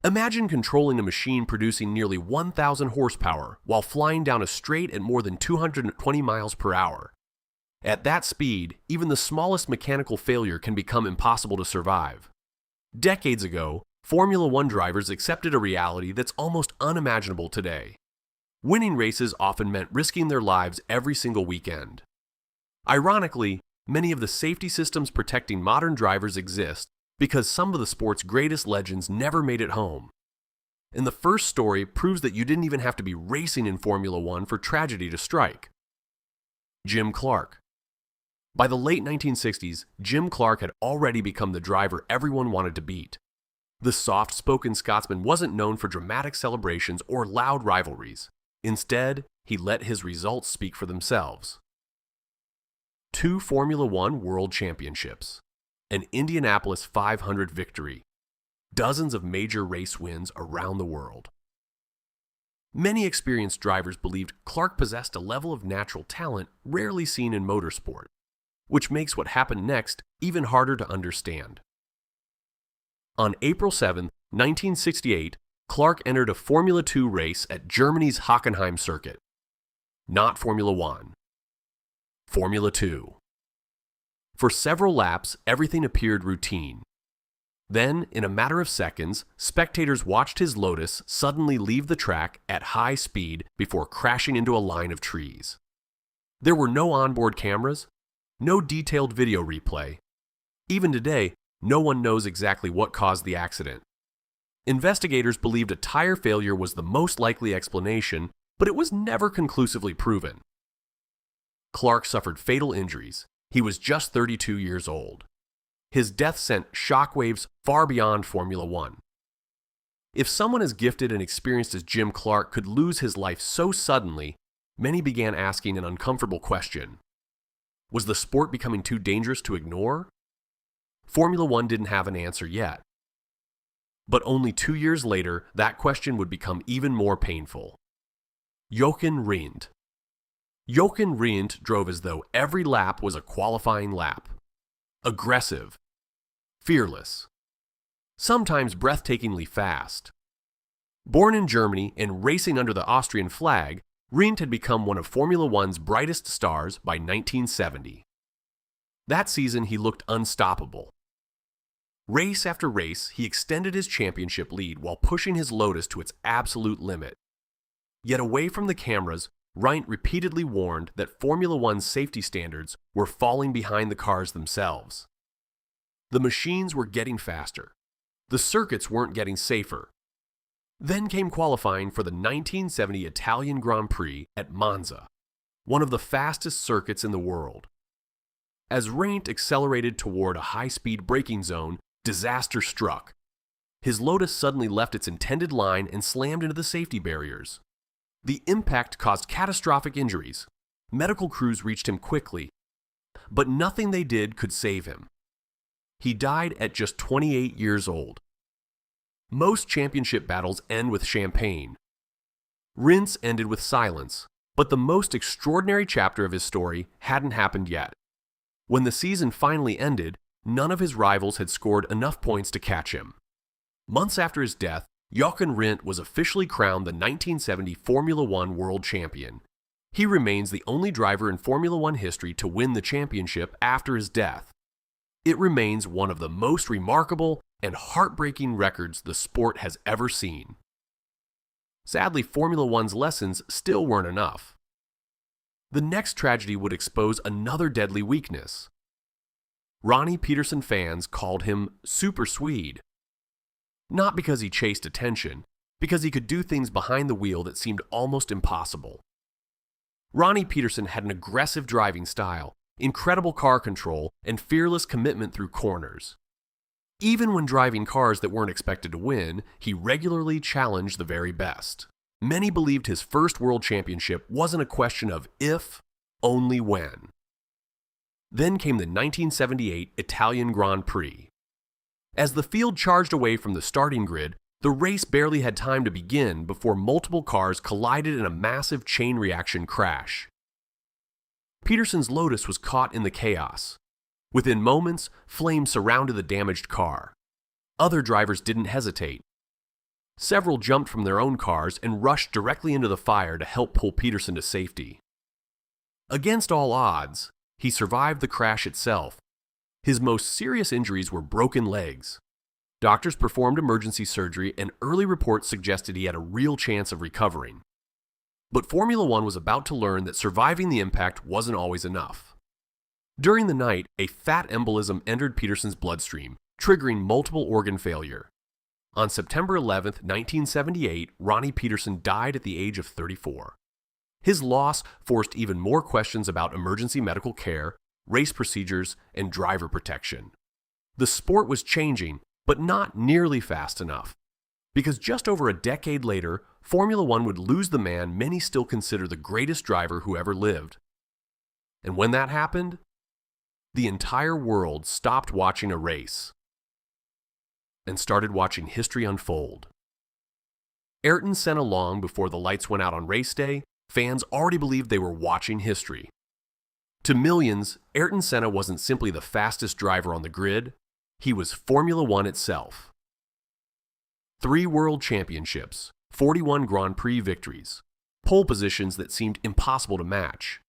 Imagine controlling a machine producing nearly 1,000 horsepower while flying down a straight at more than 220 miles per hour. At that speed, even the smallest mechanical failure can become impossible to survive. Decades ago, Formula One drivers accepted a reality that's almost unimaginable today. Winning races often meant risking their lives every single weekend. Ironically, many of the safety systems protecting modern drivers exist because some of the sport's greatest legends never made it home. And the first story proves that you didn't even have to be racing in Formula One for tragedy to strike. Jim Clark. By the late 1960s, Jim Clark had already become the driver everyone wanted to beat. The soft-spoken Scotsman wasn't known for dramatic celebrations or loud rivalries. Instead, he let his results speak for themselves. 2 Formula One World Championships, an Indianapolis 500 victory, dozens of major race wins around the world. Many experienced drivers believed Clark possessed a level of natural talent rarely seen in motorsport, which makes what happened next even harder to understand. On April 7, 1968, Clark entered a Formula 2 race at Germany's Hockenheim circuit. Not Formula 1. Formula 2. For several laps, everything appeared routine. Then, in a matter of seconds, spectators watched his Lotus suddenly leave the track at high speed before crashing into a line of trees. There were no onboard cameras, no detailed video replay. Even today, no one knows exactly what caused the accident. Investigators believed a tire failure was the most likely explanation, but it was never conclusively proven. Clark suffered fatal injuries. He was just 32 years old. His death sent shockwaves far beyond Formula One. If someone as gifted and experienced as Jim Clark could lose his life so suddenly, many began asking an uncomfortable question. Was the sport becoming too dangerous to ignore? Formula One didn't have an answer yet. But only 2 years later, that question would become even more painful. Jochen Rindt. Jochen Rindt drove as though every lap was a qualifying lap. Aggressive. Fearless. Sometimes breathtakingly fast. Born in Germany and racing under the Austrian flag, Rindt had become one of Formula One's brightest stars by 1970. That season, he looked unstoppable. Race after race, he extended his championship lead while pushing his Lotus to its absolute limit. Yet away from the cameras, Rindt repeatedly warned that Formula One's safety standards were falling behind the cars themselves. The machines were getting faster. The circuits weren't getting safer. Then came qualifying for the 1970 Italian Grand Prix at Monza, one of the fastest circuits in the world. As Rindt accelerated toward a high-speed braking zone, disaster struck. His Lotus suddenly left its intended line and slammed into the safety barriers. The impact caused catastrophic injuries. Medical crews reached him quickly, but nothing they did could save him. He died at just 28 years old. Most championship battles end with champagne. Rindt's ended with silence, but the most extraordinary chapter of his story hadn't happened yet. When the season finally ended, none of his rivals had scored enough points to catch him. Months after his death, Jochen Rindt was officially crowned the 1970 Formula One World Champion. He remains the only driver in Formula One history to win the championship after his death. It remains one of the most remarkable and heartbreaking records the sport has ever seen. Sadly, Formula One's lessons still weren't enough. The next tragedy would expose another deadly weakness. Ronnie Peterson fans called him Super Swede. Not because he chased attention, because he could do things behind the wheel that seemed almost impossible. Ronnie Peterson had an aggressive driving style, incredible car control, and fearless commitment through corners. Even when driving cars that weren't expected to win, he regularly challenged the very best. Many believed his first world championship wasn't a question of if, only when. Then came the 1978 Italian Grand Prix. As the field charged away from the starting grid, the race barely had time to begin before multiple cars collided in a massive chain reaction crash. Peterson's Lotus was caught in the chaos. Within moments, flames surrounded the damaged car. Other drivers didn't hesitate. Several jumped from their own cars and rushed directly into the fire to help pull Peterson to safety. Against all odds, he survived the crash itself. His most serious injuries were broken legs. Doctors performed emergency surgery, and early reports suggested he had a real chance of recovering. But Formula One was about to learn that surviving the impact wasn't always enough. During the night, a fat embolism entered Peterson's bloodstream, triggering multiple organ failure. On September 11, 1978, Ronnie Peterson died at the age of 34. His loss forced even more questions about emergency medical care, race procedures, and driver protection. The sport was changing, but not nearly fast enough. Because just over a decade later, Formula One would lose the man many still consider the greatest driver who ever lived. And when that happened, the entire world stopped watching a race and started watching history unfold. Ayrton Senna, long before the lights went out on race day, fans already believed they were watching history. To millions, Ayrton Senna wasn't simply the fastest driver on the grid, he was Formula One itself. 3 world championships, 41 Grand Prix victories, pole positions that seemed impossible to match,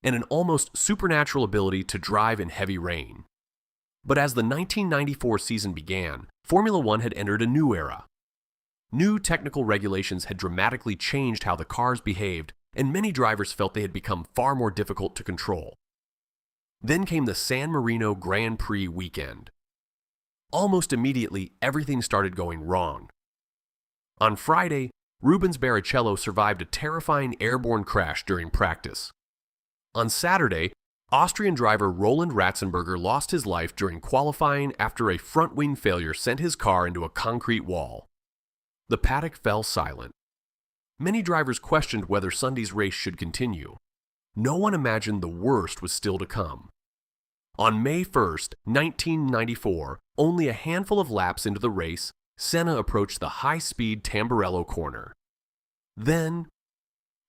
and an almost supernatural ability to drive in heavy rain. But as the 1994 season began, Formula One had entered a new era. New technical regulations had dramatically changed how the cars behaved, and many drivers felt they had become far more difficult to control. Then came the San Marino Grand Prix weekend. Almost immediately, everything started going wrong. On Friday, Rubens Barrichello survived a terrifying airborne crash during practice. On Saturday, Austrian driver Roland Ratzenberger lost his life during qualifying after a front wing failure sent his car into a concrete wall. The paddock fell silent. Many drivers questioned whether Sunday's race should continue. No one imagined the worst was still to come. On May 1st, 1994, only a handful of laps into the race, Senna approached the high-speed Tamburello corner. Then,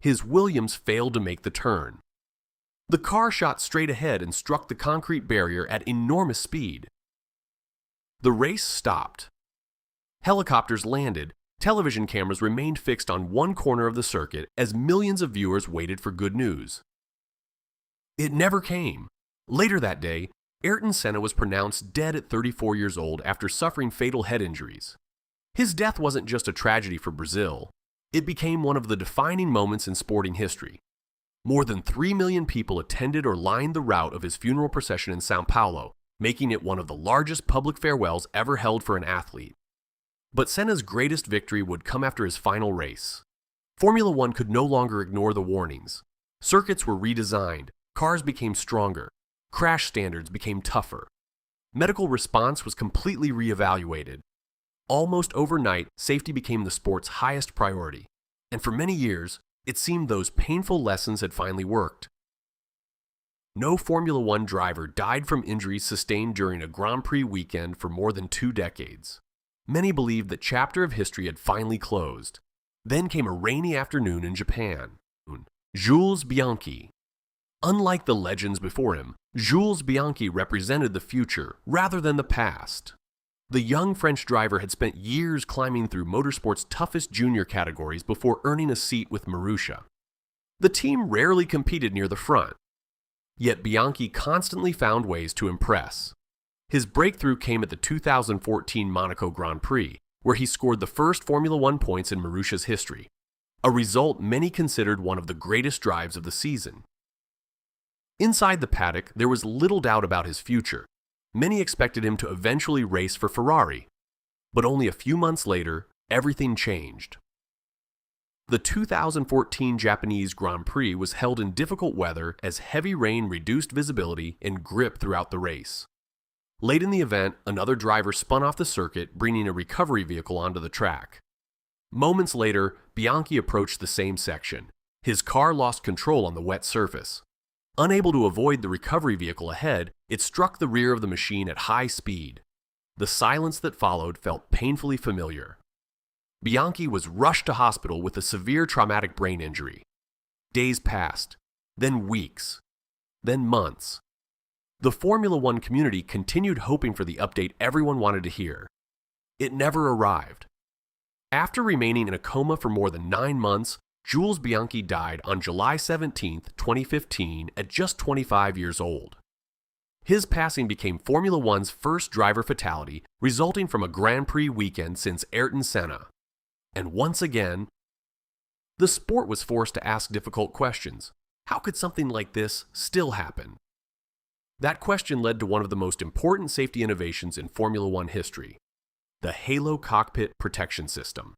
his Williams failed to make the turn. The car shot straight ahead and struck the concrete barrier at enormous speed. The race stopped. Helicopters landed. Television cameras remained fixed on one corner of the circuit as millions of viewers waited for good news. It never came. Later that day, Ayrton Senna was pronounced dead at 34 years old after suffering fatal head injuries. His death wasn't just a tragedy for Brazil. It became one of the defining moments in sporting history. More than 3 million people attended or lined the route of his funeral procession in São Paulo, making it one of the largest public farewells ever held for an athlete. But Senna's greatest victory would come after his final race. Formula One could no longer ignore the warnings. Circuits were redesigned, cars became stronger, crash standards became tougher. Medical response was completely reevaluated. Almost overnight, safety became the sport's highest priority, and for many years, it seemed those painful lessons had finally worked. No Formula One driver died from injuries sustained during a Grand Prix weekend for more than 2 decades. Many believed the chapter of history had finally closed. Then came a rainy afternoon in Japan. Jules Bianchi. Unlike the legends before him, Jules Bianchi represented the future rather than the past. The young French driver had spent years climbing through motorsport's toughest junior categories before earning a seat with Marussia. The team rarely competed near the front, yet Bianchi constantly found ways to impress. His breakthrough came at the 2014 Monaco Grand Prix, where he scored the first Formula One points in Marussia's history, a result many considered one of the greatest drives of the season. Inside the paddock, there was little doubt about his future. Many expected him to eventually race for Ferrari, but only a few months later, everything changed. The 2014 Japanese Grand Prix was held in difficult weather as heavy rain reduced visibility and grip throughout the race. Late in the event, another driver spun off the circuit, bringing a recovery vehicle onto the track. Moments later, Bianchi approached the same section. His car lost control on the wet surface. Unable to avoid the recovery vehicle ahead, it struck the rear of the machine at high speed. The silence that followed felt painfully familiar. Bianchi was rushed to hospital with a severe traumatic brain injury. Days passed, then weeks, then months. The Formula One community continued hoping for the update everyone wanted to hear. It never arrived. After remaining in a coma for more than 9 months, Jules Bianchi died on July 17, 2015, at just 25 years old. His passing became Formula One's first driver fatality, resulting from a Grand Prix weekend since Ayrton Senna. And once again, the sport was forced to ask difficult questions. How could something like this still happen? That question led to one of the most important safety innovations in Formula One history, the Halo Cockpit Protection System.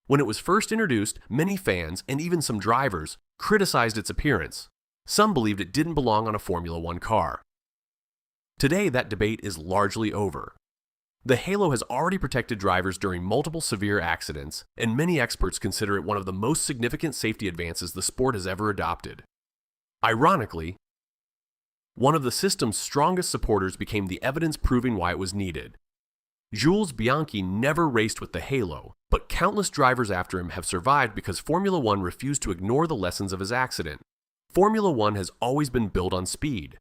When it was first introduced, many fans, and even some drivers, criticized its appearance. Some believed it didn't belong on a Formula One car. Today, that debate is largely over. The Halo has already protected drivers during multiple severe accidents, and many experts consider it one of the most significant safety advances the sport has ever adopted. Ironically, one of the system's strongest supporters became the evidence proving why it was needed. Jules Bianchi never raced with the Halo, but countless drivers after him have survived because Formula One refused to ignore the lessons of his accident. Formula One has always been built on speed,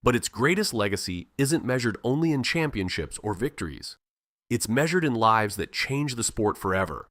but its greatest legacy isn't measured only in championships or victories. It's measured in lives that change the sport forever.